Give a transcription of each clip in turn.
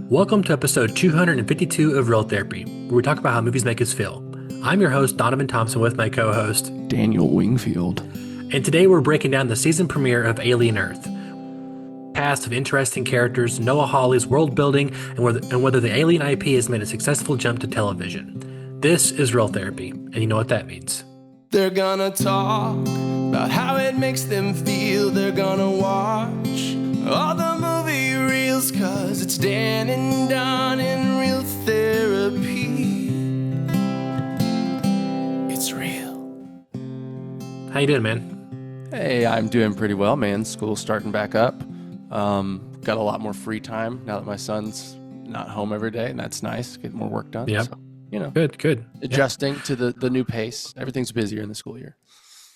Welcome to episode 252 of Real Therapy, where we talk about how movies make us feel. I'm your host, Donavon Thompson, with my co-host, Daniel Wingfield. And today we're breaking down the season premiere of Alien Earth. Cast of interesting characters, Noah Hawley's world building, and whether the Alien IP has made a successful jump to television. This is Real Therapy, and you know what that means. They're gonna talk about how it makes them feel. They're gonna watch all the movie reels, cause it's Dan and Don in Real Therapy. It's real. How you doing, man? Hey, I'm doing pretty well, man. School's starting back up. Got a lot more free time now that my son's not home every day, and that's nice. Get more work done. Yep. So, you know, Good. adjusting to the new pace. Everything's busier in the school year.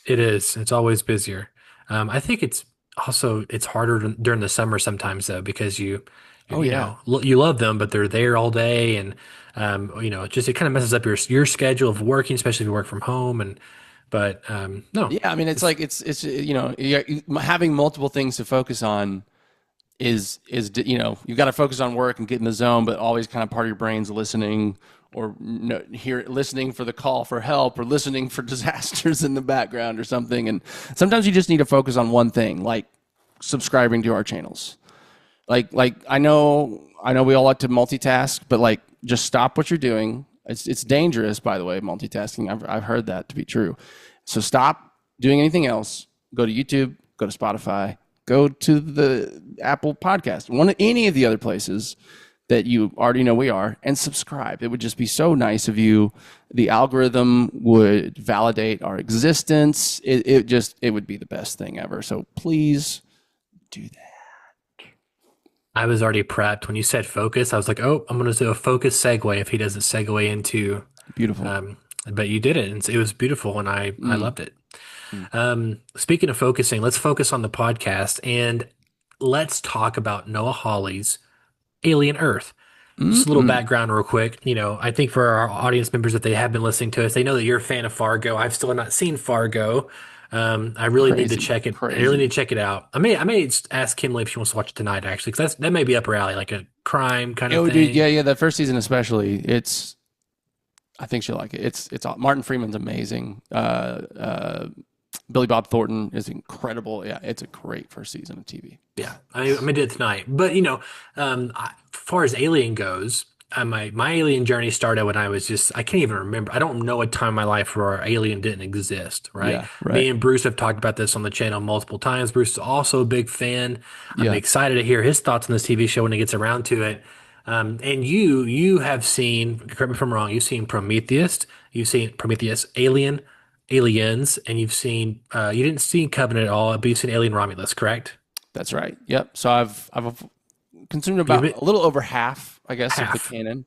It is. It's always busier. I think it's harder during the summer sometimes though, because you love them, but they're there all day, and it kind of messes up your schedule of working, especially if you work from home. No. Yeah, I mean, it's having multiple things to focus on is you've got to focus on work and get in the zone, but always kind of part of your brain's listening or listening for the call for help or listening for disasters in the background or something. And sometimes you just need to focus on one thing, like subscribing to our channels. Like I know we all like to multitask, but like just stop what you're doing. It's dangerous, by the way, multitasking. I've heard that to be true. So stop doing anything else. Go to YouTube, go to Spotify, go to the Apple Podcast, any of the other places that you already know we are, and subscribe. It would just be so nice of you. The algorithm would validate our existence. It would be the best thing ever. So please do that. I was already prepped when you said focus. I was like, oh, I'm going to do a focus segue if he doesn't segue into beautiful. But you did it, and it was beautiful, and I loved it. Speaking of focusing, let's focus on the podcast, and let's talk about Noah Hawley's Alien Earth. Just a little background real quick. I think for our audience members, if they have been listening to us, they know that you're a fan of Fargo. I've still not seen Fargo. I really need to check it. Crazy. I really need to check it out. I may just ask Kimberly if she wants to watch it tonight, actually, because that may be up her alley, like a crime kind of thing. Yeah. The first season especially, I think she'll like it. It's Martin Freeman's amazing. Billy Bob Thornton is incredible. Yeah, it's a great first season of TV. Yeah, I'm gonna do it tonight. But as far as Alien goes, my Alien journey started when I can't even remember. I don't know a time in my life where Alien didn't exist. Right? Yeah, right. Me and Bruce have talked about this on the channel multiple times. Bruce is also a big fan. I'm excited to hear his thoughts on this TV show when he gets around to it. And you have seen, correct me if I'm wrong, you've seen Prometheus, Aliens, and you've seen, you didn't see Covenant at all, but you've seen Alien Romulus, correct? That's right. Yep. So I've consumed about a little over half, I guess, of the canon.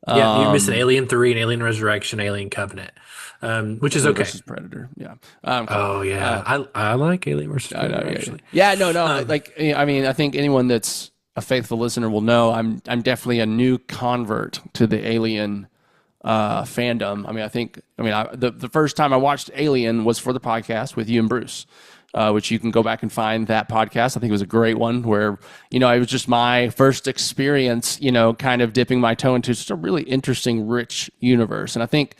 Yeah, you're missing Alien 3 and Alien Resurrection, Alien Covenant, which is okay. Versus Predator, yeah. I like Alien versus Predator, actually. Yeah, no. I think anyone that's a faithful listener will know I'm definitely a new convert to the Alien fandom. The first time I watched Alien was for the podcast with you and Bruce, which you can go back and find that podcast. I think it was a great one where, it was just my first experience, kind of dipping my toe into just a really interesting, rich universe. And I think,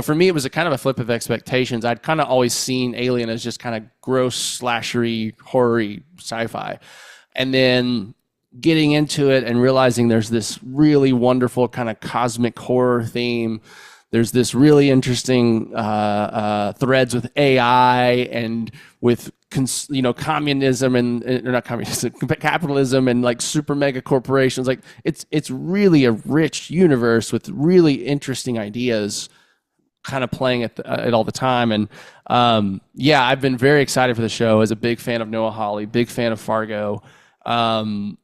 for me, it was a kind of a flip of expectations. I'd kind of always seen Alien as just kind of gross, slashery, horror-y sci-fi. And then getting into it and realizing there's this really wonderful kind of cosmic horror theme. There's this really interesting threads with AI and with communism and not communism, capitalism and like super mega corporations. Like it's really a rich universe with really interesting ideas, kind of playing it all the time. And I've been very excited for the show. As a big fan of Noah Hawley, big fan of Fargo. I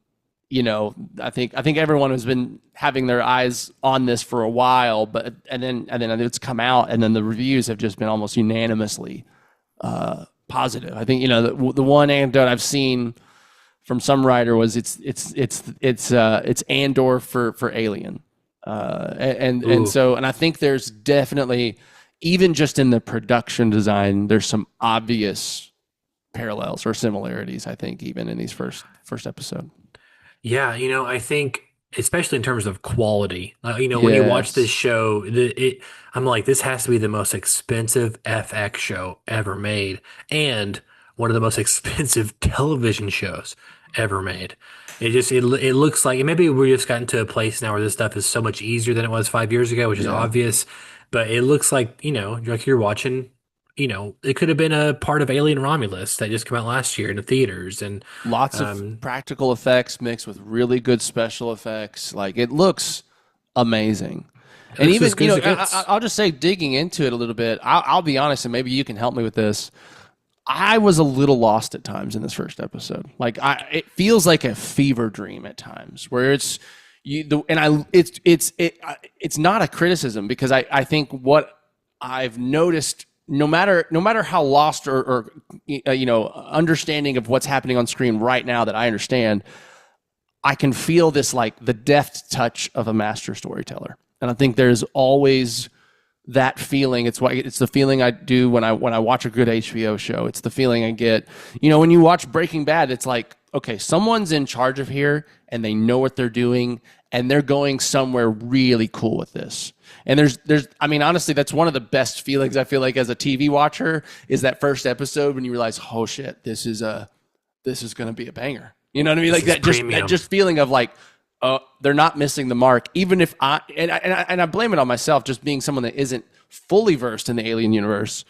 think everyone has been having their eyes on this for a while, but and then it's come out, and then the reviews have just been almost unanimously positive. I think the one anecdote I've seen from some writer was it's Andor for Alien, and I think there's definitely, even just in the production design, there's some obvious parallels or similarities, I think, even in these first episode. Yeah, I think especially in terms of quality. When you watch this Yes. show, I'm like, this has to be the most expensive FX show ever made, and one of the most expensive television shows ever made. It looks like, and maybe we're just gotten to a place now where this stuff is so much easier than it was 5 years ago, which is Yeah. obvious. But it looks like, like you're watching. It could have been a part of Alien Romulus that just came out last year in the theaters, and Lots of um, practical effects mixed with really good special effects. Like it looks amazing. it And looks even, as good as it gets. I'll just say digging into it a little bit, I'll be honest, and maybe you can help me with this. I was a little lost at times in this first episode. Like it feels like a fever dream at times where it's it's not a criticism because I think what I've noticed no matter how lost or understanding of what's happening on screen right now that I understand, I can feel this like the deft touch of a master storyteller. And I think there's always that feeling. It's the feeling I do when I watch a good HBO show. It's the feeling I get. When you watch Breaking Bad, it's like, okay, someone's in charge of here and they know what they're doing and they're going somewhere really cool with this. And I mean, honestly, that's one of the best feelings I feel like as a TV watcher is that first episode when you realize, oh shit, this is going to be a banger. You know what I mean? Like that just feeling of like, they're not missing the mark. Even if I blame it on myself, just being someone that isn't fully versed in the Alien universe.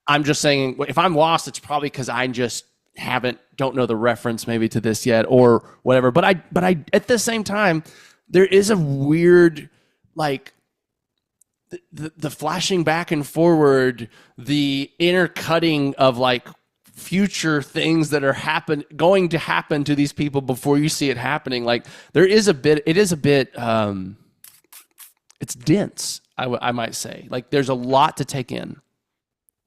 I'm just saying, if I'm lost, it's probably because I just don't know the reference maybe to this yet or whatever. But I at the same time, there is a weird like the flashing back and forward, the intercutting of like future things that are going to happen to these people before you see it happening. Like it is a bit it's dense, I might say. Like there's a lot to take in.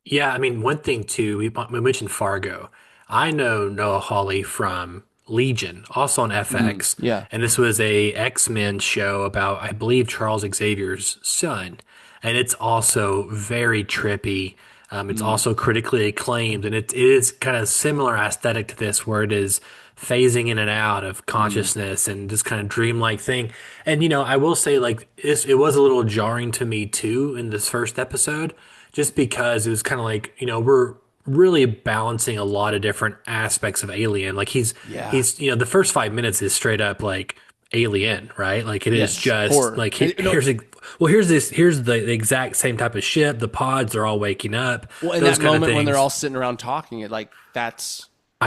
Yeah, I mean, one thing too, we mentioned Fargo. I know Noah Hawley from Legion, also on FX, Yeah. and this was a X-Men show about, I believe, Charles Xavier's son, and it's also very trippy. It's also critically acclaimed, and it is kind of similar aesthetic to this, where it is phasing in and out of consciousness and this kind of dreamlike thing. And I will say, like, it was a little jarring to me too in this first episode, just because it was kind of like, we're really balancing a lot of different aspects of Alien. Like he's the first 5 minutes is straight up like Alien, right? Like it is Yes, just horror. like here's the exact same type of ship. The pods are all waking up. Well, in Those that kind of moment when they're things. all sitting around talking, I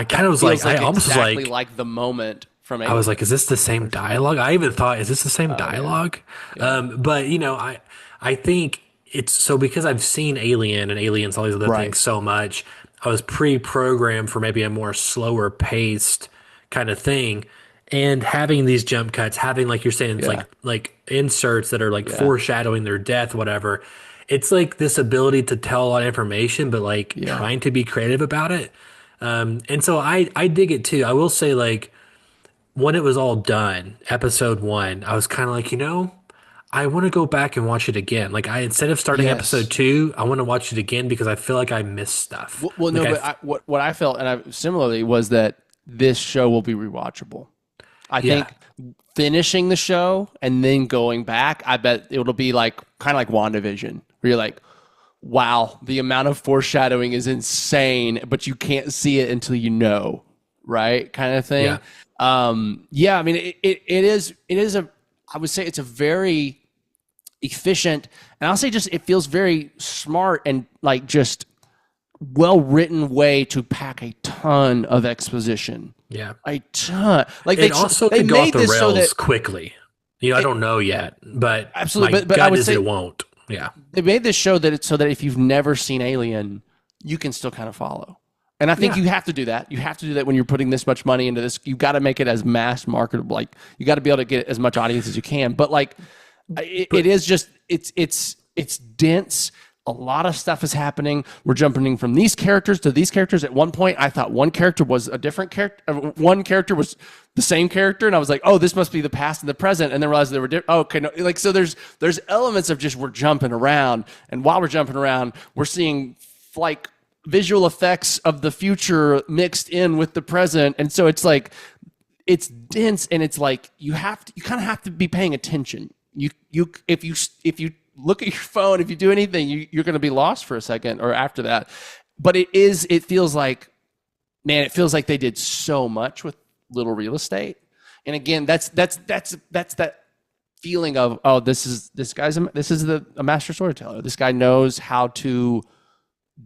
kind of was like, feels like I almost was exactly like, like the moment from I was Alien. like, is this the same dialogue? I even thought, is this the same dialogue? But I think it's so because I've seen Alien and Aliens, all these other Right. things so much. I was pre-programmed for maybe a more slower paced kind of thing, and having these jump cuts, having like you're saying, it's Yeah. like inserts that are like foreshadowing their death, whatever. It's like this ability to tell a lot of information, but like trying to be creative about it. And so I dig it too. I will say, like, when it was all done, episode one, I was kind of like, I want to go back and watch it again. Like instead of starting Yes. episode two, I want to watch it again because I feel like I missed stuff. Well, no, Like, but what I felt, and I similarly was that this show will be rewatchable. I think finishing the show and then going back, I bet it'll be like kind of like WandaVision, where you're like, wow, the amount of foreshadowing is insane, but you can't see it until you know, right? Kind of thing. I mean, it is I would say it's a very efficient, and I'll say just it feels very smart and like just well written way to pack a ton of exposition. Yeah. A ton. Like It also could go off the rails so that quickly. I don't know yet, but Absolutely, my but I gut would is say- it won't. Yeah. they made this show that it's so that if you've never seen Alien, you can still kind of follow. And I think you have to do that. You have to do that when you're putting this much money into this. You got to make it as mass marketable. Like you got to be able to get as much audience as you can. But like, it is just it's dense. A lot of stuff is happening. We're jumping from these characters to these characters. At one point, I thought one character was a different character. One character was the same character, and I was like, "Oh, this must be the past and the present." And then realized they were different. Oh, okay, no, like so. There's elements of just we're jumping around, and while we're jumping around, we're seeing like visual effects of the future mixed in with the present, and so it's like it's dense, and it's like you kind of have to be paying attention. If you look at your phone, if you do anything, you're going to be lost for a second or after that. But it feels like, man, it feels like they did so much with little real estate. And again, that's that feeling of, oh, this is a master storyteller. This guy knows how to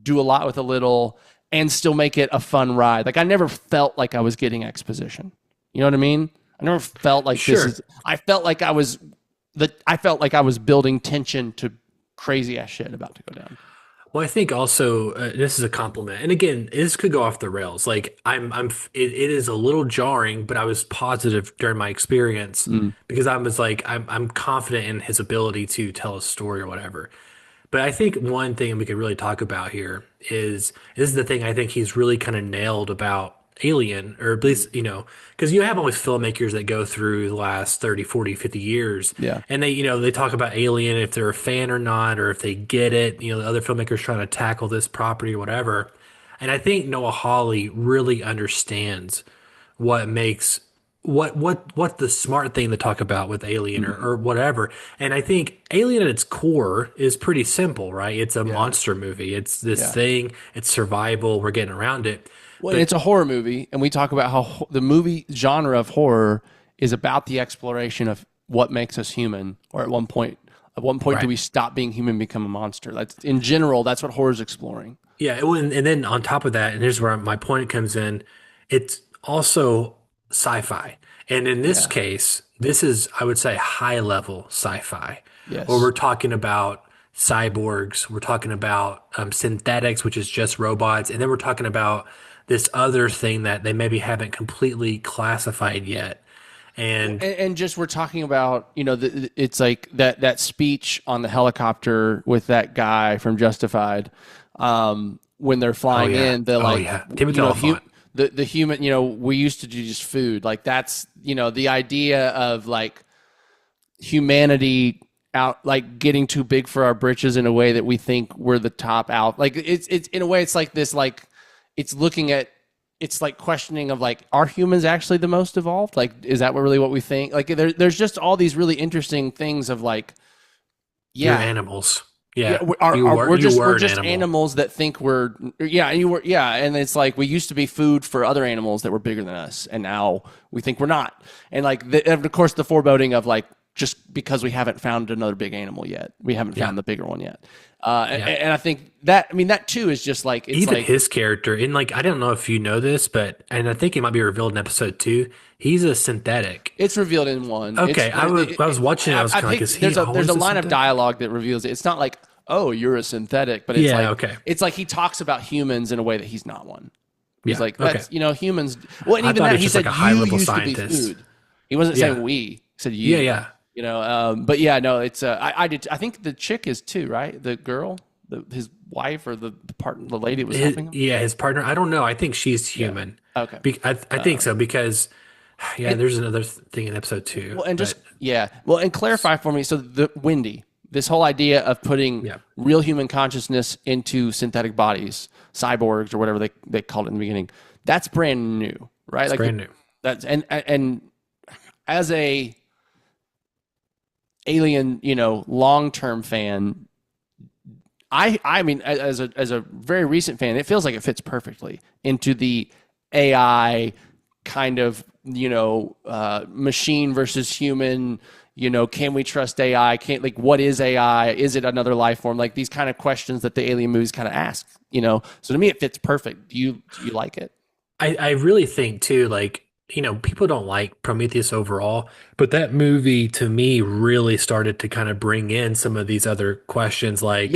do a lot with a little and still make it a fun ride. Like, I never felt like I was getting exposition. You know what I mean? I never felt like I felt like I was building tension to crazy ass shit about to go down. Well, I think also this is a compliment, and again, this could go off the rails. Like it is a little jarring, but I was positive during my experience because I was like, I'm confident in his ability to tell a story or whatever. But I think one thing we could really talk about here is this is the thing I think he's really kind of nailed about Alien, or at least, because you have always filmmakers that go through the last 30, 40, 50 years. Yeah. And they talk about Alien, if they're a fan or not, or if they get it, the other filmmakers trying to tackle this property or whatever. And I think Noah Hawley really understands what makes what the smart thing to talk about with Alien or whatever. And I think Alien at its core is pretty simple, right? It's a monster movie. It's this thing, it's survival, we're getting around it. Well, it's a horror movie, and we talk about how the movie genre of horror is about the exploration of what makes us human, or at one point Right. do we stop being human and become a monster? That's, in general, that's what horror is exploring. Yeah, and then on top of that, and here's where my point comes in, it's also sci-fi. And in this case, this is, I would say, high level sci-fi. Yes. Where we're talking about cyborgs, we're talking about synthetics, which is just robots, and then we're talking about this other thing that they maybe haven't completely classified yet. And just we're talking about, it's like that speech on the helicopter with that guy from Justified, when they're flying in, they're like, Timothy Olyphant. the human, we used to do just food. Like, that's, the idea of like humanity out, like getting too big for our britches in a way that we think we're the top out. Like, it's in a way, it's like this, like, it's like questioning of like, are humans actually the most evolved? Like, is that really what we think? Like, there's just all these really interesting things of like, you're animals. Yeah, we're just animal. animals that think we're and it's like, we used to be food for other animals that were bigger than us, and now we think we're not. And like, and of course, the foreboding of like, just because we haven't found another big animal yet, we haven't found the bigger one yet. And I think that, that too is just like, it's even like his character, and like, I don't know if you know this, and I think it might be revealed in episode 2. He's a synthetic. It's revealed in 1. Okay, I was watching it. I was kind of like, there's a line of dialogue that reveals it. It's not like, oh, you're a synthetic, but it's it's like he talks about humans in a way that he's not one. He's like, that's, humans. Well, and even that, he said, like, a high-level scientist. To be food. He wasn't saying we. He said you. Yeah. But yeah, no, it's I think the chick is too, right? The girl, his wife, or the partner, the lady that was helping him. Yeah, his partner. I don't know. I think she's human. Yeah. Okay. I think so, because there's another thing in episode 2. Well, and and clarify for me. So Wendy, this whole idea of putting real human consciousness into synthetic bodies, cyborgs or whatever they called it in the beginning, that's brand new, right? It's brand new. That's and as a Alien, long-term fan, I mean, as a very recent fan, it feels like it fits perfectly into the AI kind of, machine versus human. Can we trust AI? What is AI? Is it another life form? Like, these kind of questions that the Alien movies kind of ask. So to me, it fits perfect. Do you like it? I really think too, like, people don't like Prometheus overall, but that movie to me really started to kind of bring in some of these other questions, like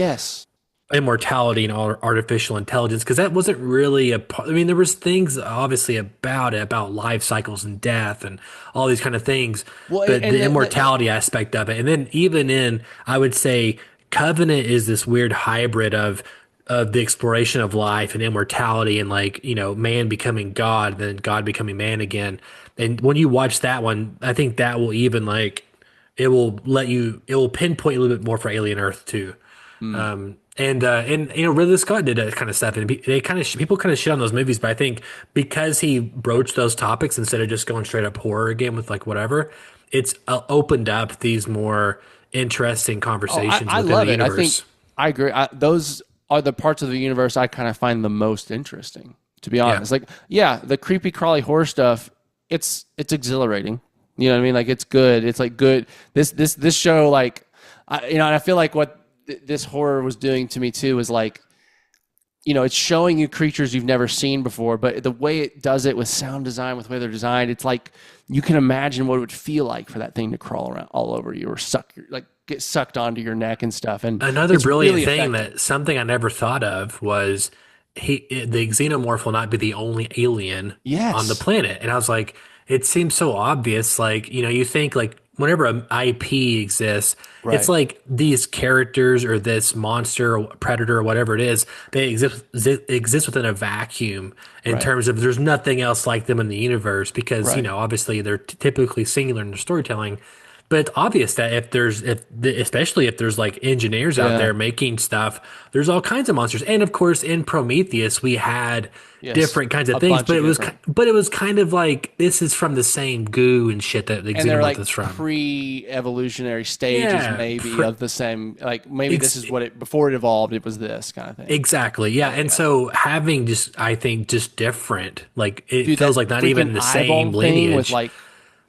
immortality and artificial intelligence, because that wasn't really there was things obviously about it, about life cycles and death and all these kind of things, but the immortality aspect of it. And then even I would say Covenant is this weird hybrid of the exploration of life and immortality, and like, man becoming God, then God becoming man again. And when you watch that one, I think that will even, like, it will pinpoint a little bit more for Alien Earth too. And Ridley Scott did that kind of stuff, and they kind of people kind of shit on those movies, but I think because he broached those topics instead of just going straight up horror again with like whatever, it's opened up these more interesting Oh, conversations I within the love it. I think universe. I agree. Those are the parts of the universe I kind of find the most interesting, to be Yeah. honest. Like, yeah, the creepy crawly horror stuff, it's exhilarating. You know what I mean? Like, it's good. It's like good. This show, like, and I feel like what this horror was doing to me too is like, it's showing you creatures you've never seen before, but the way it does it with sound design, with the way they're designed, it's like you can imagine what it would feel like for that thing to crawl around all over you or get sucked onto your neck and stuff. And Another it's brilliant really thing effective. that something I never thought of was the xenomorph will not be the only alien on the Yes. planet. And I was like, it seems so obvious. Like, you think like whenever an IP exists, it's Right. like these characters or this monster or predator or whatever it is, they exist within a vacuum in Right. terms of there's nothing else like them in the universe because, Right. obviously they're typically singular in their storytelling. But it's obvious that especially if there's like engineers out Yeah. there making stuff, there's all kinds of monsters. And of course, in Prometheus, we had Yes. different kinds of A things, bunch but of it was, different. but it was kind of like this is from the same goo and shit that the And they're xenomorph like is from. pre-evolutionary stages, Yeah, maybe of the same. Like maybe this ex is what it before it evolved. It was this kind of thing. exactly. Yeah. And so having just, I think, just different, like it Dude, feels that like not freaking even the eyeball same thing with lineage. like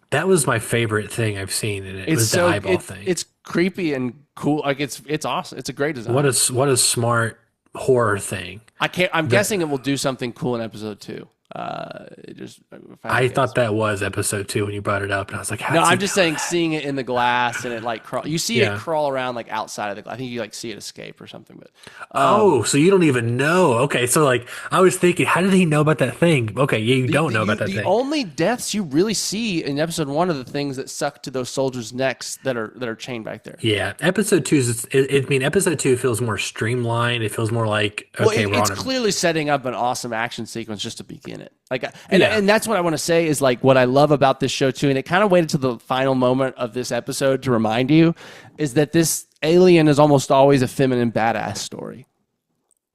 That was my favorite thing I've seen in it it's was the so eyeball thing. it's creepy and cool. Like it's awesome. It's a great What design. a smart horror thing. I can't. I'm guessing it will do something cool in episode 2. It just if I had to I guess. thought that was episode 2 when you brought it up, and I was like, No, how's he I'm know just saying that? seeing it in the glass and it like crawl. You see it Yeah. crawl around like outside of the glass. I think you like see it escape or something. But Oh, so you don't even know. Okay, so like I was thinking, how did he know about that thing? Okay, yeah, you don't know about that the thing. only deaths you really see in episode 1 are the things that suck to those soldiers' necks that are chained back there. Yeah, episode 2 is. I mean, episode 2 feels more streamlined. It feels more like Well, okay, we're it's on a clearly setting up an awesome action sequence just to begin it. Like, and Yeah. and that's what I want to say is like what I love about this show too. And it kind of waited to the final moment of this episode to remind you, is that this alien is almost always a feminine badass story,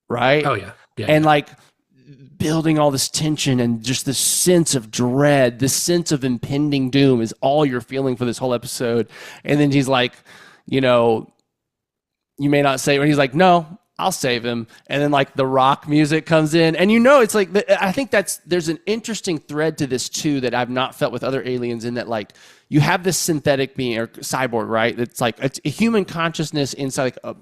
right? Oh yeah, yeah, And yeah. like building all this tension and just this sense of dread, this sense of impending doom is all you're feeling for this whole episode. And then he's like, you know, you may not say, when he's like, no, I'll save him. And then like the rock music comes in, and it's like, I think there's an interesting thread to this too that I've not felt with other aliens, in that like you have this synthetic being or cyborg, right? It's like it's a human consciousness inside like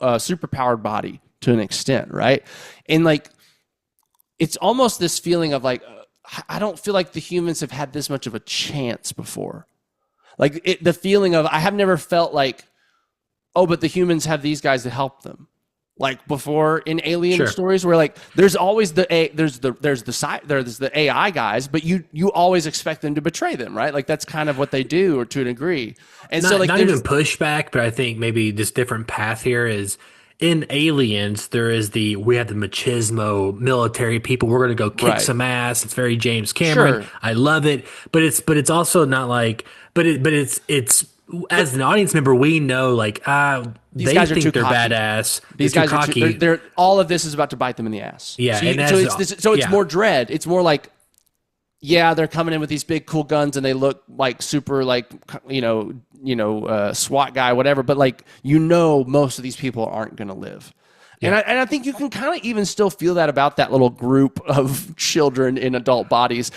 a super powered body to an extent, right? And like, it's almost this feeling of like, I don't feel like the humans have had this much of a chance before. Like the feeling of, I have never felt like, oh, but the humans have these guys to help them. Like before in alien Sure. stories, where like there's always there's the AI guys, but you always expect them to betray them, right? Like that's kind of what they do, or to a degree. And so Not like not there's even pushback, but I think maybe this different path here is in Aliens. There is we have the machismo military people. We're going to go kick right, some ass. It's very James Cameron. sure, I love it, but it's also not like but it's as an audience member we know like these they guys are too think they're cocky. badass. These They're too guys cocky. are they're all of this is about to bite them in the ass. Yeah, so, and so as it's so it's yeah. more dread. It's more like, yeah, they're coming in with these big cool guns and they look like super like SWAT guy, whatever. But like most of these people aren't going to live. And I think you can kind of even still feel that about that little group of children in adult bodies.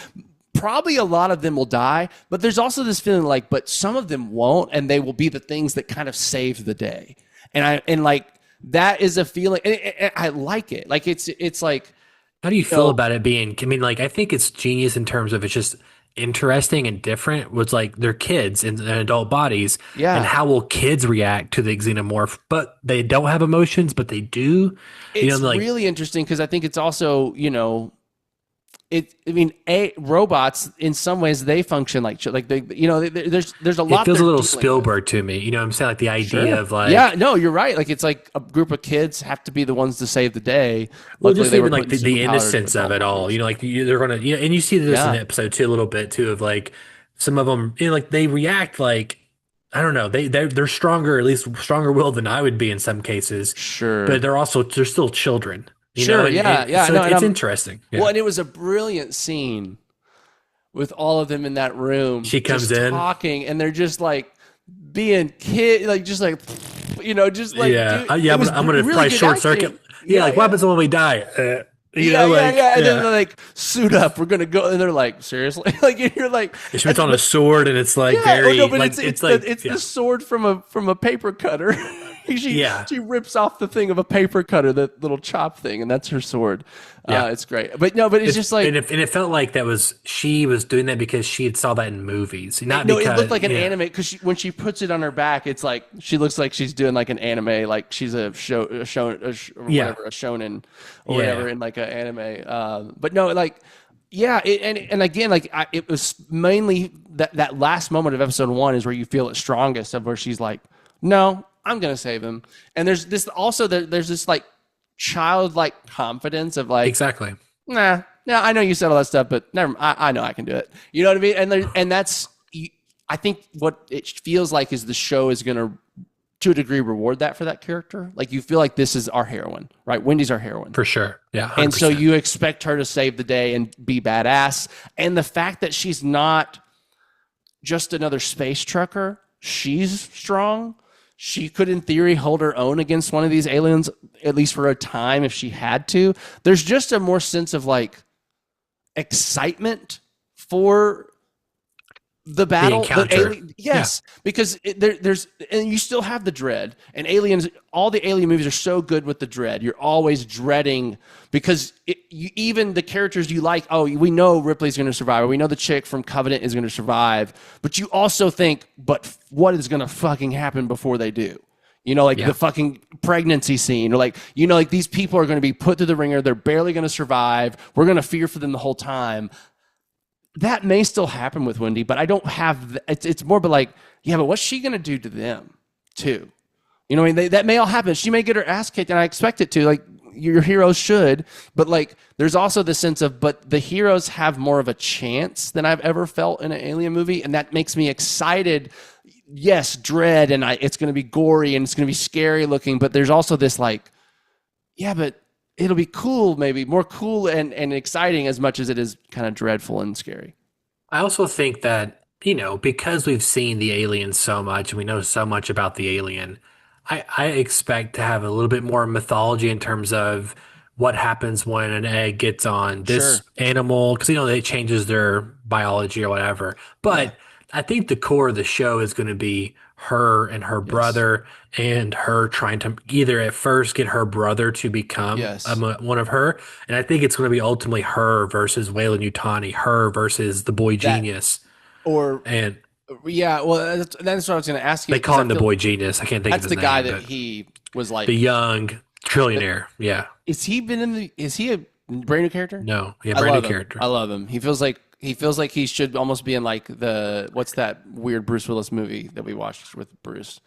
Probably a lot of them will die, but there's also this feeling like, but some of them won't, and they will be the things that kind of save the day. And like that is a feeling, and I like it. Like it's like, How do you feel about it being? I mean, like, I think it's genius in terms of it's just interesting and different. Was like they're kids in adult bodies, Yeah. and how will kids react to the xenomorph? But they don't have emotions, but they do. it's Like really interesting because I think it's also, robots in some ways they function like there's a lot it feels a they're little dealing with. Spielberg to me. You know what I'm saying? Like the idea of like, Yeah, no, you're right. Like it's like a group of kids have to be the ones to save the day. well, Luckily, just they were even like put in the superpowered innocence of adult it all. bodies. Like they're gonna, and you see this in Yeah. episode 2 a little bit too of like some of them, like they react like I don't know. They're stronger, at least stronger willed than I would be in some cases, but Sure. they're still children, Sure. Yeah. and Yeah. so No. And it's I'm interesting. well, Yeah, and it was a brilliant scene with all of them in that room she comes just in. talking, and they're just like being kid, like just like just like Yeah, dude, yeah. it was I'm gonna really probably good short acting. circuit. Yeah, Yeah. like what Yeah. happens when we die? Yeah, yeah, yeah. And then Yeah. they're like, suit up, we're gonna go. And they're like, seriously? Like you're like, And she puts on a sword, and it's like yeah. Oh no, very but like it's like the yeah, sword from a paper cutter. she yeah, she rips off the thing of a paper cutter, that little chop thing, and that's her sword. yeah. It's great. But no, but it's just like, And it felt like she was doing that because she had saw that in movies, not no, it because looked like an yeah, anime because when she puts it on her back, it's like she looks like she's doing like an anime, like she's a or yeah, whatever, a shonen or yeah, whatever in like an anime. But no, like yeah, and again, like it was mainly that last moment of episode 1 is where you feel it strongest, of where she's like, no, I'm gonna save him, and there's this also there's this like childlike confidence of like, exactly. nah, yeah, I know you said all that stuff, but never. I know I can do it. You know what I mean? And that's, I think what it feels like is the show is going to a degree, reward that for that character. Like you feel like this is our heroine, right? Wendy's our heroine. For sure. Yeah. 100%. And so you expect her to save the day and be badass. And the fact that she's not just another space trucker, she's strong. She could, in theory, hold her own against one of these aliens, at least for a time, if she had to. There's just a more sense of like excitement for the battle. encounter. Yes, because there's, and you still have the dread. And aliens, all the alien movies are so good with the dread. You're always dreading because even the characters you like, oh, we know Ripley's going to survive, or we know the chick from Covenant is going to survive, but you also think, but what is going to fucking happen before they do? You know, like the fucking pregnancy scene, or like, you know, like these people are going to be put through the ringer. They're barely going to survive. We're going to fear for them the whole time. That may still happen with Wendy, but I don't have, it's more, but like, yeah, but what's she going to do to them too? You know, I mean, that may all happen. She may get her ass kicked, and I expect it to, like your heroes should, but like, there's also the sense of, but the heroes have more of a chance than I've ever felt in an alien movie. And that makes me excited. Yes, dread, and it's going to be gory and it's going to be scary looking, but there's also this like, yeah, but it'll be cool, maybe more cool and exciting as much as it is kind of dreadful and scary. I also think that, because we've seen the alien so much and we know so much about the alien, I expect to have a little bit more mythology in terms of what happens when an egg gets on this animal, because, it changes their biology or whatever. But I think the core of the show is going to be her and her brother, and her trying to either at first get her brother to become one of her. And I think it's going to be ultimately her versus Weyland-Yutani, her versus the boy genius. And yeah, well, that's what I was going to ask you. they call him the boy genius. I can't think of his name. That's the guy that he was like. The young trillionaire. Yeah. Is he a brand new character? No. Yeah, brand new character. I love him. He feels like he should almost be in like what's that weird Bruce Willis movie that we watched with Bruce?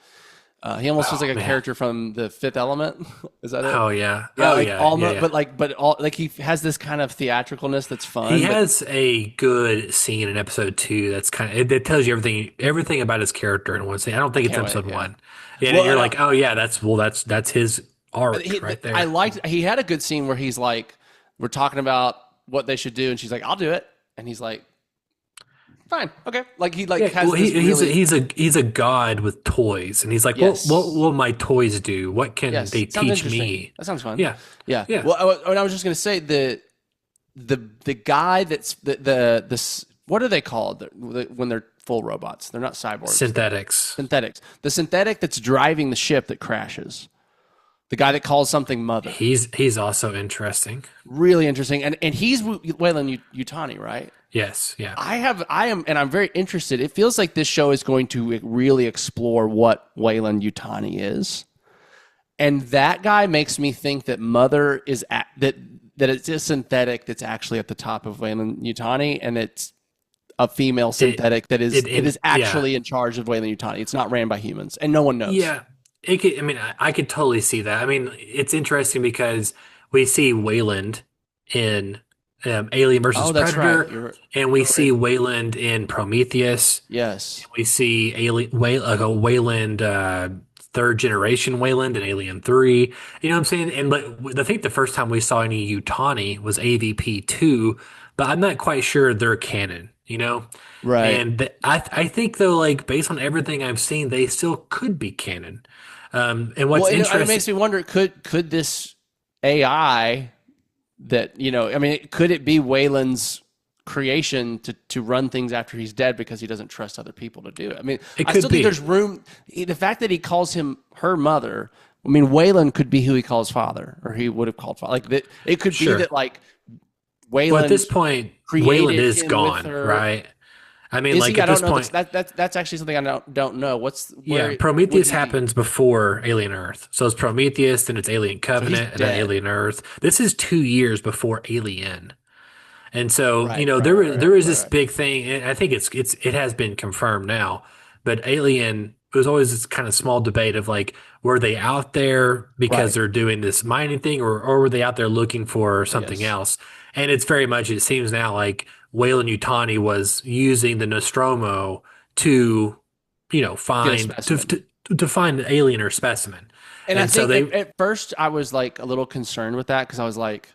He almost feels like a character from The Fifth Element. Is that it? Oh yeah. Yeah, oh like yeah. almost, yeah. but he has this kind of theatricalness that's fun. He has a good scene in episode 2 that's kind of, it tells you everything about his character in one scene. I don't think it's episode 1. Yeah, well, you're like, oh yeah, that's his arc right there. I liked. He had a good scene where he's like, we're talking about what they should do, and she's like, I'll do it. And he's like, fine, okay. Like he has. Well, he's a god with toys, and he's like, what will my toys do? What can they teach me? That sounds fun. Yeah. Well, I was just gonna say the guy that's the what are they called when they're full robots? They're not cyborgs. Synthetics. The synthetic that's driving the ship that crashes. The guy that calls something mother. He's also interesting. Really interesting. And he's Weyland-Yutani, right? Yes, yeah. I'm very interested. It feels like this show is going to really explore what Weyland-Yutani is. And that guy makes me think that mother is that it's a synthetic that's actually at the top of Weyland-Yutani, and it's a female synthetic that is actually in charge of Weyland-Yutani. It's not ran by humans, and no one knows. Yeah. I could totally see that. I mean, it's interesting because we see Weyland in Alien versus Oh, that's right. Predator, and we You're right. see Wayland in Prometheus. Yes. We see like a Wayland, third generation Wayland in Alien 3. You know what I'm saying? And I think the first time we saw any Utani was AVP 2, but I'm not quite sure they're canon, you know? Right. And I think though, like based on everything I've seen, they still could be canon. And Well, what's it interesting, makes me wonder, could this AI that, I mean, could it be Wayland's creation to run things after he's dead because he doesn't trust other people to do it? I mean, it I could still think be. there's room. The fact that he calls him her mother, I mean, Wayland could be who he calls father, or he would have called father. Like that, it could be Sure. that like Well, at Wayland this point, created Wayland is him gone, with her. right? I mean, Is like he? I at this don't know. point, That's actually something I don't know. yeah, Where would Prometheus he be? happens before Alien Earth. So it's Prometheus, then it's Alien So he's Covenant, and then dead. Alien Earth. This is 2 years before Alien. And so, Right. Right. there Right. is Right. there is Right. this Right. big thing, and I think it has been confirmed now. But Alien, it was always this kind of small debate of like, were they out there because Right. they're doing this mining thing, or were they out there looking for something Yes. else? And it's very much, it seems now like Weyland Yutani was using the Nostromo to, Get a find specimen. to find the alien or specimen. And I And so think they, at first I was like a little concerned with that because I was like,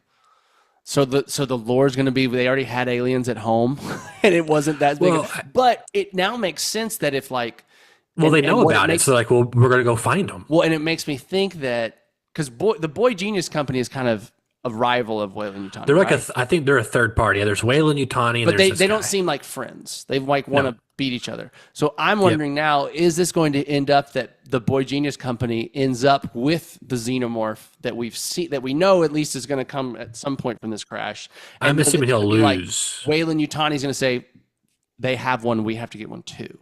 so the lore is going to be they already had aliens at home, and it wasn't that big. well, But it now makes sense that if like, they and know what about it. makes So like, well, we're going to go find them. well, and it makes me think that because the Boy Genius Company is kind of a rival of Wayland Yutani, They're like right? I think they're a third party. Yeah, there's Weyland Yutani and But there's they this they don't guy. seem like friends. They like want No. to beat each other. So I'm Yep. wondering now, is this going to end up that the Boy Genius Company ends up with the xenomorph that we've seen, that we know at least is going to come at some point from this crash? I'm And assuming he'll like lose. Wayland Yutani's going to say, they have one, we have to get one too.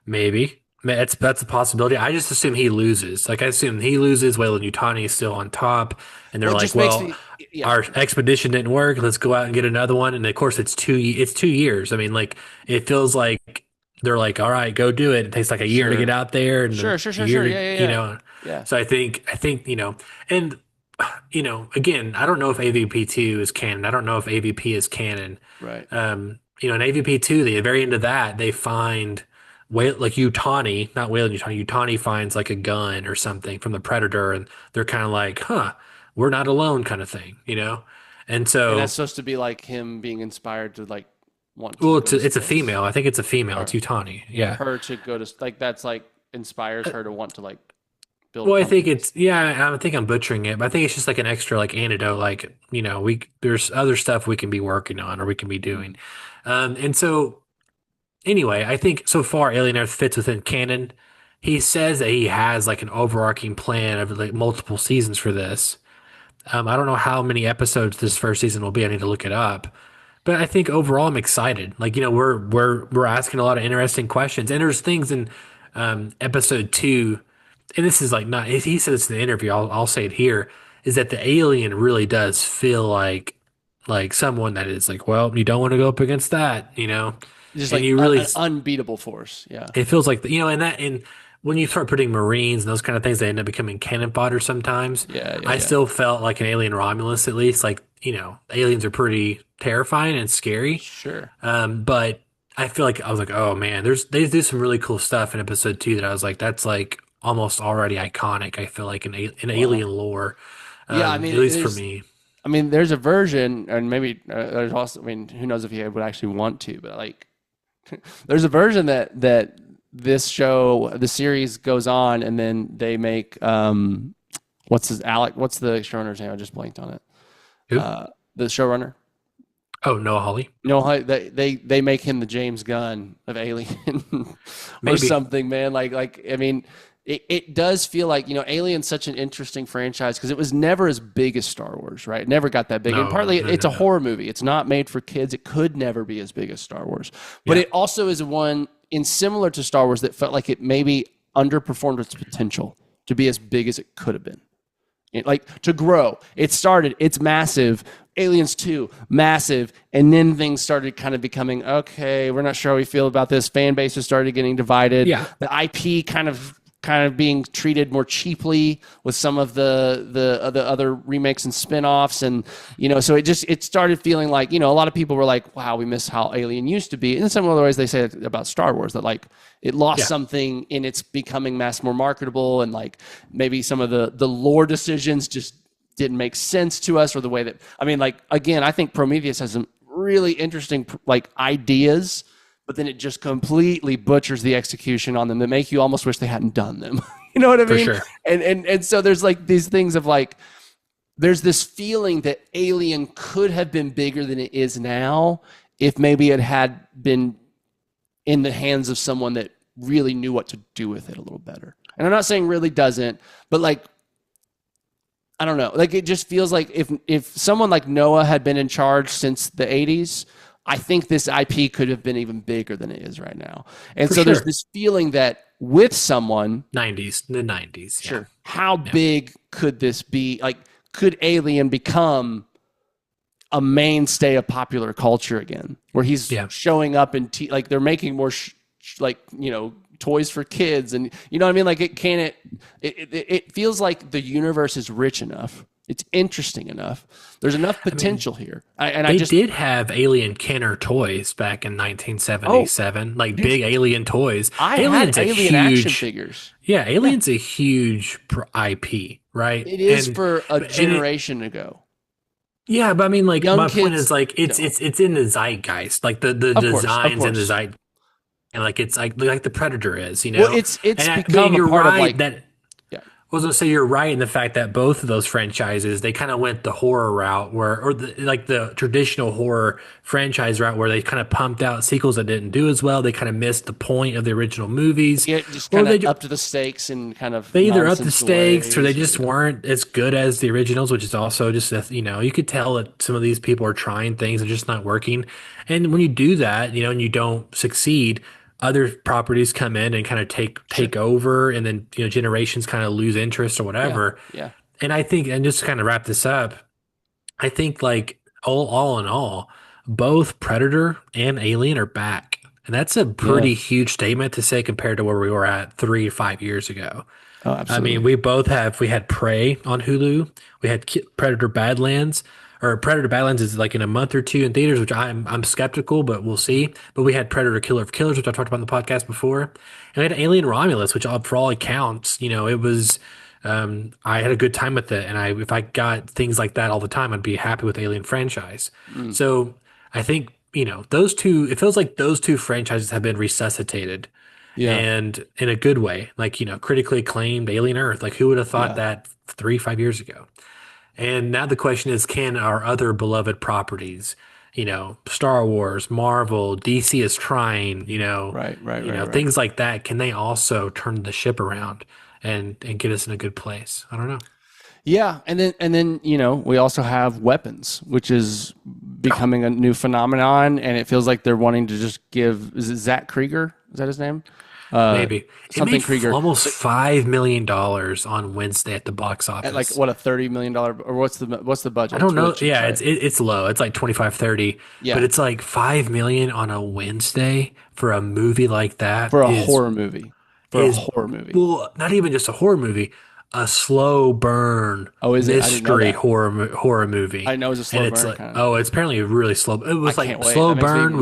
Maybe. That's a possibility. I just assume he loses. Like I assume he loses. Weyland Yutani is still on top, and they're Well, it like, just makes "Well, me, yeah, our expedition didn't work. Let's go out and get another one." And of course, it's 2 years. I mean, like it feels like they're like, "All right, go do it." It takes like a year to sure, get out there, and sure, a sure, sure, year sure, to, yeah, yeah, yeah, yeah, So I think and again, I don't know if AVP2 is canon. I don't know if AVP is canon. right. In AVP2, the very end of that, they find like Utani, not Whale Utani. Utani finds like a gun or something from the Predator, and they're kind of like, "Huh, we're not alone," kind of thing. And And that's so, supposed to be like him being inspired to like want to well, go to it's a space, female. I think it's a female. It's or Utani. Yeah. her to go to like that's like inspires her to want to like build a Well, I think company. it's yeah. I think I'm butchering it, but I think it's just like an extra like antidote. Like there's other stuff we can be working on or we can be doing. And so anyway, I think so far Alien Earth fits within canon. He says that he has like an overarching plan of like multiple seasons for this. I don't know how many episodes this first season will be. I need to look it up. But I think overall I'm excited. Like, we're asking a lot of interesting questions. And there's things in episode 2, and this is like not he said this in the interview, I'll say it here, is that the alien really does feel like someone that is like, well, you don't want to go up against that. Just And like you really an unbeatable force. Yeah. it feels like and when you start putting Marines and those kind of things, they end up becoming cannon fodder sometimes. Yeah. Yeah. I Yeah. still felt like an Alien Romulus, at least. Like, aliens are pretty terrifying and scary. Sure. But I feel like I was like, oh man, they do some really cool stuff in episode 2 that I was like, that's like almost already iconic. I feel like in Wow. alien lore, Yeah. I at mean, least for me. there's a version, and maybe there's also, I mean, who knows if he would actually want to, but like, there's a version that this show, the series goes on, and then they make what's the showrunner's name? I just blanked on it. Who? The showrunner. Oh, Noah Hawley. No, they make him the James Gunn of Alien or Maybe. something, man. Like I mean, it does feel like Alien's such an interesting franchise because it was never as big as Star Wars, right? It never got that big, and No, partly no, it's no, a no. horror movie. It's not made for kids. It could never be as big as Star Wars, but Yeah. it also is one in similar to Star Wars that felt like it maybe underperformed its potential to be as big as it could have been. Like to grow. It started, it's massive. Aliens 2, massive. And then things started kind of becoming, okay, we're not sure how we feel about this. Fan bases started getting divided. Yeah. The IP kind of kind of being treated more cheaply with some of the other remakes and spin-offs. And, so it started feeling like, a lot of people were like, wow, we miss how Alien used to be. And in some other ways they say it about Star Wars, that like it lost something in its becoming more marketable. And like maybe some of the lore decisions just didn't make sense to us, or the way that, again, I think Prometheus has some really interesting like ideas, but then it just completely butchers the execution on them that make you almost wish they hadn't done them. You know what I mean? For sure. And so there's like these things of like, there's this feeling that Alien could have been bigger than it is now if maybe it had been in the hands of someone that really knew what to do with it a little better. And I'm not saying really doesn't, but like, I don't know. Like, it just feels like if someone like Noah had been in charge since the 80s, I think this IP could have been even bigger than it is right now. And so there's this feeling that with someone... the 90s. Sure. Yeah. How big could this be? Like, could Alien become a mainstay of popular culture again? Where he's showing up in... like, they're making more, toys for kids, and you know what I mean? Like, it feels like the universe is rich enough. It's interesting enough. There's enough potential here. They did have Alien Kenner toys back in 1977, big Alien toys. Alien's had Alien action figures. Yeah, Alien's a huge IP, right? It is for a generation ago. Yeah, but I mean, like, my point is, like, it's in the zeitgeist, like the designs in the zeitgeist. And like it's like the Predator is, Well, it's become a part of like that. Yeah, I was gonna say you're right in the fact that both of those franchises, they kind of went the horror route, the traditional horror franchise route, where they kind of pumped out sequels that didn't do as well. They kind of missed the point of the original movies. Yeah, just kind of up to the stakes and kind of they either up the stakes or they just weren't as good as the originals, which is also just you could tell that some of these people are trying things and just not working. And when you do that, and you don't succeed, other properties come in and kind of take over, and then generations kind of lose interest or whatever. Yeah. And I think, and just to kind of wrap this up, I think like all in all, both Predator and Alien are back, and that's a pretty huge statement to say compared to where we were at 3 to 5 years ago. Oh, absolutely. I mean, we had Prey on Hulu, we had Predator Badlands. Or Predator Badlands is like in a month or two in theaters, which I'm skeptical, but we'll see. But we had Predator Killer of Killers, which I talked about in the podcast before. And we had Alien Romulus, which for all accounts, it was, I had a good time with it. And if I got things like that all the time, I'd be happy with the Alien franchise. So I think, those two, it feels like those two franchises have been resuscitated. Yeah. And in a good way, like, critically acclaimed Alien Earth. Like, who would have thought that 5 years ago? And now the question is, can our other beloved properties, Star Wars, Marvel, DC is trying, right. things like that, can they also turn the ship around and get us in a good place? I don't know. Yeah, and then we also have weapons, which is becoming a new phenomenon, and it feels like they're wanting to just give. Is it Zach Krieger? Is that his name? Maybe something it made Krieger. Almost $5 million on Wednesday at the box office. At like what, a $30 million, or what's the budget? I don't know. Yeah, it's low. It's like 25, 30. Yeah. But it's like $5 million on a Wednesday for a movie like that. For a horror movie. Well, not even just a horror movie. A slow burn mystery horror movie. I know it's a slow burn. It's apparently really slow. It was like slow burn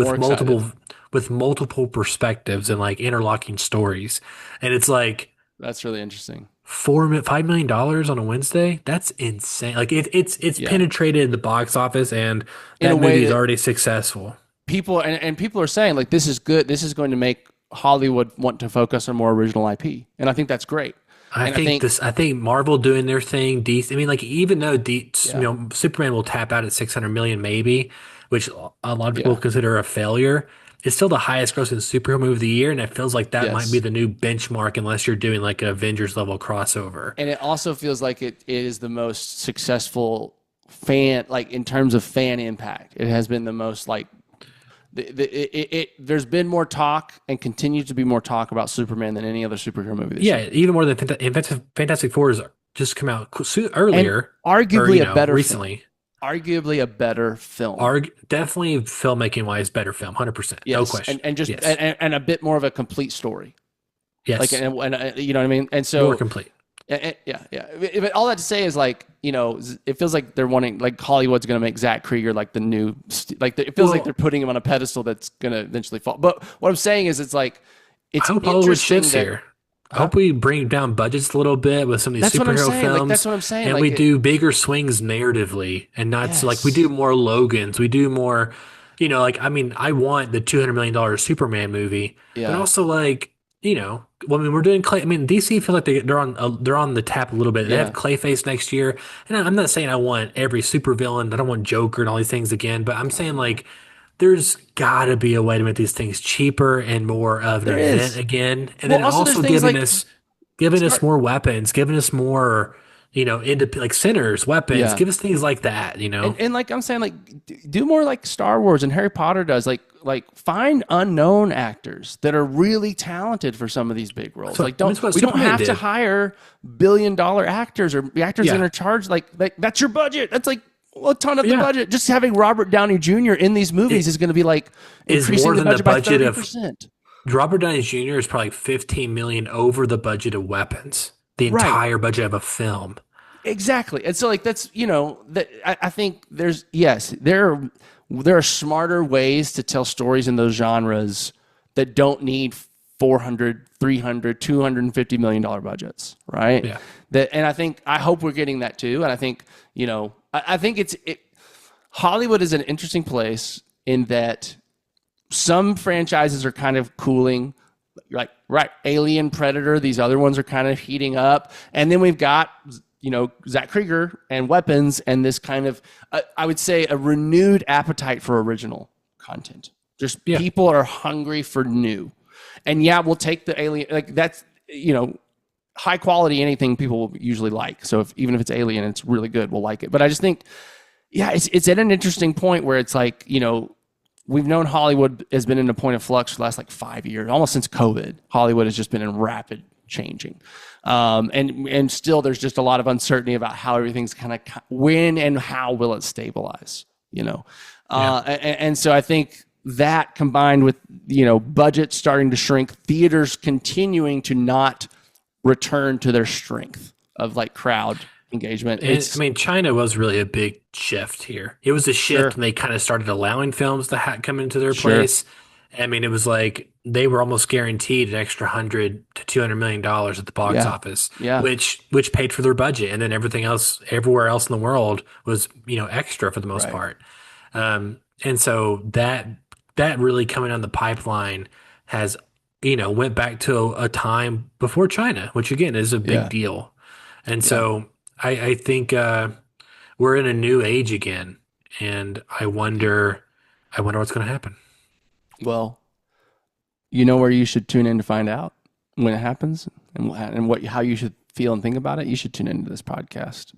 with multiple perspectives and like interlocking stories. And it's like, that's really interesting. $5 million on a Wednesday. That's insane. Like it's penetrated the box office, and that movie is already successful. People people are saying like, this is good. This is going to make Hollywood want to focus on more original IP. And I think that's great. I think Marvel doing their thing. DC. I mean, like, even though Superman will tap out at 600 million, maybe, which a lot of people consider a failure, it's still the highest grossing superhero movie of the year, and it feels like that might be the new benchmark, unless you're doing like an Avengers level crossover. And it also feels like it is the most successful fan, like in terms of fan impact. It has been the most like. There's been more talk and continues to be more talk about Superman than any other superhero movie this year. Even more than Fantastic Four has just come out earlier. And arguably a better recently. Film. Arguably a better film. Definitely filmmaking wise, better film, 100%. Yes. No question. And a bit more of a complete story. Like, Yes. and you know what I mean? And so More complete. yeah. But all that to say is like, you know, it feels like they're wanting, like Hollywood's going to make Zach Krieger like the new, like it feels like they're putting him on a pedestal that's going to eventually fall. But what I'm saying is, it's like, it's I hope Hollywood interesting shifts that, here. I hope we bring down budgets a little bit with some of these That's what I'm superhero saying. Like, films. that's what I'm saying. And Like, we do bigger swings narratively and not like we Yes. do more Logans. We do more, you know, like, I mean, I want the $200 million Superman movie, but Yeah. also like, you know, well, I mean, we're doing Clay. I mean, DC feel like they're on the tap a little bit. They Yeah. have Clayface next year, and I'm not saying I want every supervillain. I don't want Joker and all these things again, but I'm saying like there's got to be a way to make these things cheaper and more of an There event is. again, and Well, then also there's also things giving like us giving us Star- more weapons, giving us more, you know, into like centers, weapons, Yeah. give us things like that, you know. and like I'm saying, like do more like Star Wars and Harry Potter does. Like find unknown actors that are really talented for some of these big roles. Like that's what we don't Superman have to did. hire $1 billion actors or actors that Yeah. are charged. Like that's your budget. That's like a ton of the Yeah. budget. Just having Robert Downey Jr. in these movies is going to be like Is increasing more the than the budget by budget of 30%. Robert Downey Jr. is probably 15 million over the budget of weapons, the Right. entire budget of a film. Exactly. And so like that's, you know, that I think there are smarter ways to tell stories in those genres that don't need 400, 300, 250 million dollar budgets, right? Yeah. And I hope we're getting that too. And I think, you know, I think Hollywood is an interesting place in that some franchises are kind of cooling, like right, Alien, Predator, these other ones are kind of heating up. And then we've got, you know, Zach Krieger and weapons and this kind of, I would say, a renewed appetite for original content. Just people are hungry for new. And yeah, we'll take the Alien, like that's, you know, high quality anything people will usually like. So even if it's Alien, it's really good, we'll like it. But I just think, yeah, it's at an interesting point where it's like, you know, we've known Hollywood has been in a point of flux for the last like 5 years, almost since COVID. Hollywood has just been in rapid changing. And still there's just a lot of uncertainty about how everything's kind of when and how will it stabilize, you know? And so I think that combined with, you know, budgets starting to shrink, theaters continuing to not return to their strength of like crowd engagement. I mean, China was really a big shift here. It was a shift, and they kind of started allowing films to come into their place. I mean, it was like they were almost guaranteed an extra $100 to $200 million at the box office, which paid for their budget, and then everything else, everywhere else in the world, was, you know, extra for the most part. And so that really coming down the pipeline has, you know, went back to a time before China, which again is a big deal. And so I think we're in a new age again, and I wonder what's going to happen. Well, you know where you should tune in to find out when it happens and how you should feel and think about it. You should tune into this podcast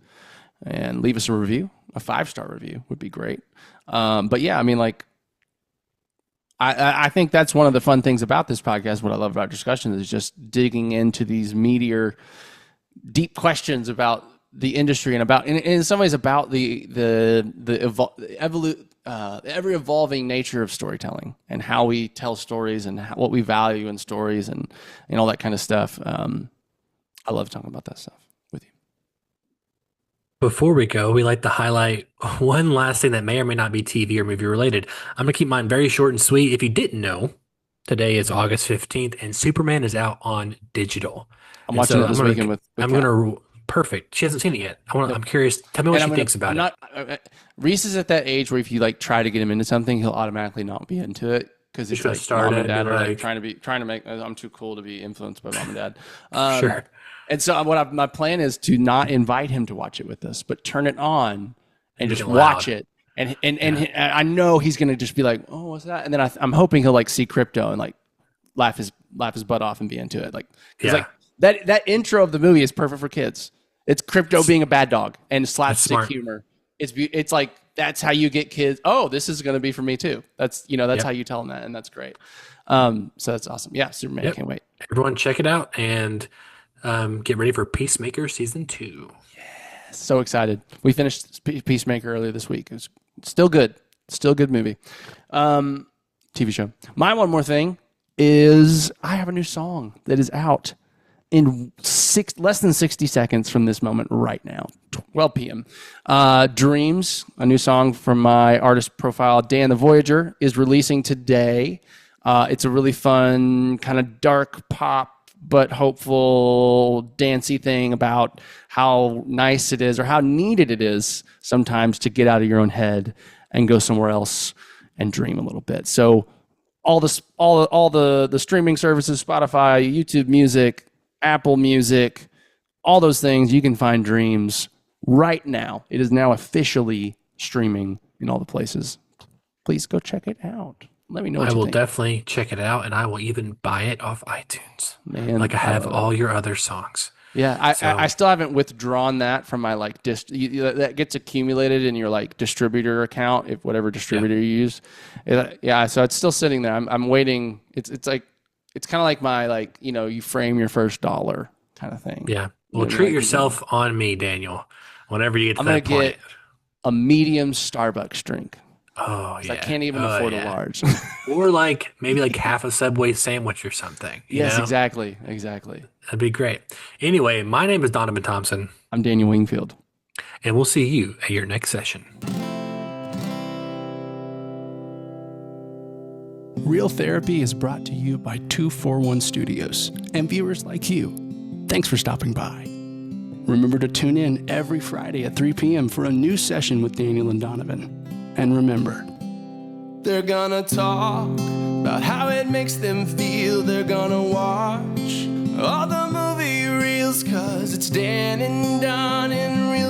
and leave us a review. A 5-star review would be great. But yeah, I mean, like, I think that's one of the fun things about this podcast. What I love about discussions is just digging into these meatier, deep questions about the industry and about, in some ways, about the ever evolving nature of storytelling and how we tell stories and what we value in stories and all that kind of stuff. I love talking about that stuff with you. Before we go, we like to highlight one last thing that may or may not be TV or movie related. I'm going to keep mine very short and sweet. If you didn't know, today is August 15th, and Superman is out on digital. I'm watching it this weekend with Kat. Perfect. She hasn't seen it yet. I'm curious. Tell me what she thinks about it. Reese is at that age where if you like try to get him into something, he'll automatically not be into it because it's like mom and dad are like trying to make. I'm too cool to be influenced by mom and dad. Sure. And so my plan is to not invite him to watch it with us, but turn it on and just watch it. And I know he's gonna just be like, oh, what's that? And then I'm hoping he'll like see crypto and like laugh his butt off and be into it. Like, like that intro of the movie is perfect for kids. It's crypto being a bad dog and slapstick humor. It's like, that's how you get kids. Oh, this is going to be for me too. That's, you know, that's how you tell them that. And that's great. So that's awesome. Yeah. Superman. Can't wait. Everyone check it out and get ready for Peacemaker season 2. Yeah. So excited. We finished Peacemaker earlier this week. It was still good. Still good movie. TV show. My one more thing is I have a new song that is out in less than 60 seconds from this moment right now, 12 p.m. Dreams, a new song from my artist profile, Dan the Voyager, is releasing today. It's a really fun, kind of dark pop, but hopeful, dancey thing about how nice it is or how needed it is sometimes to get out of your own head and go somewhere else and dream a little bit. So all the streaming services, Spotify, YouTube Music, Apple Music, all those things, you can find Dreams right now. It is now officially streaming in all the places. Please go check it out. Let me know what you think. I will definitely check it out, and I will even buy it off iTunes, Man, like I have all your other songs. Yeah, I still haven't withdrawn that from my like that gets accumulated in your like distributor account, if whatever distributor you use. So it's still sitting there. I'm waiting. It's kind of like my like, you frame your first dollar kind of thing. Yeah. Well, treat yourself on me, Daniel. Whenever you get to that point. I'm gonna get a medium Starbucks drink. Oh yeah. I can't even afford a large. Or like maybe like half a Subway sandwich or something. Yes, know? Exactly. That'd be great. Anyway, my name is Donavon Thompson. I'm Daniel Wingfield. And we'll see you at your next session. Real Therapy is brought to you by 241 Studios and viewers like you. Thanks for stopping by. Remember to tune in every Friday at 3 p.m. for a new session with Daniel and Donavon. And remember, they're gonna talk about how it makes them feel. They're gonna watch all the movie reels, 'cause it's Dan and Don in real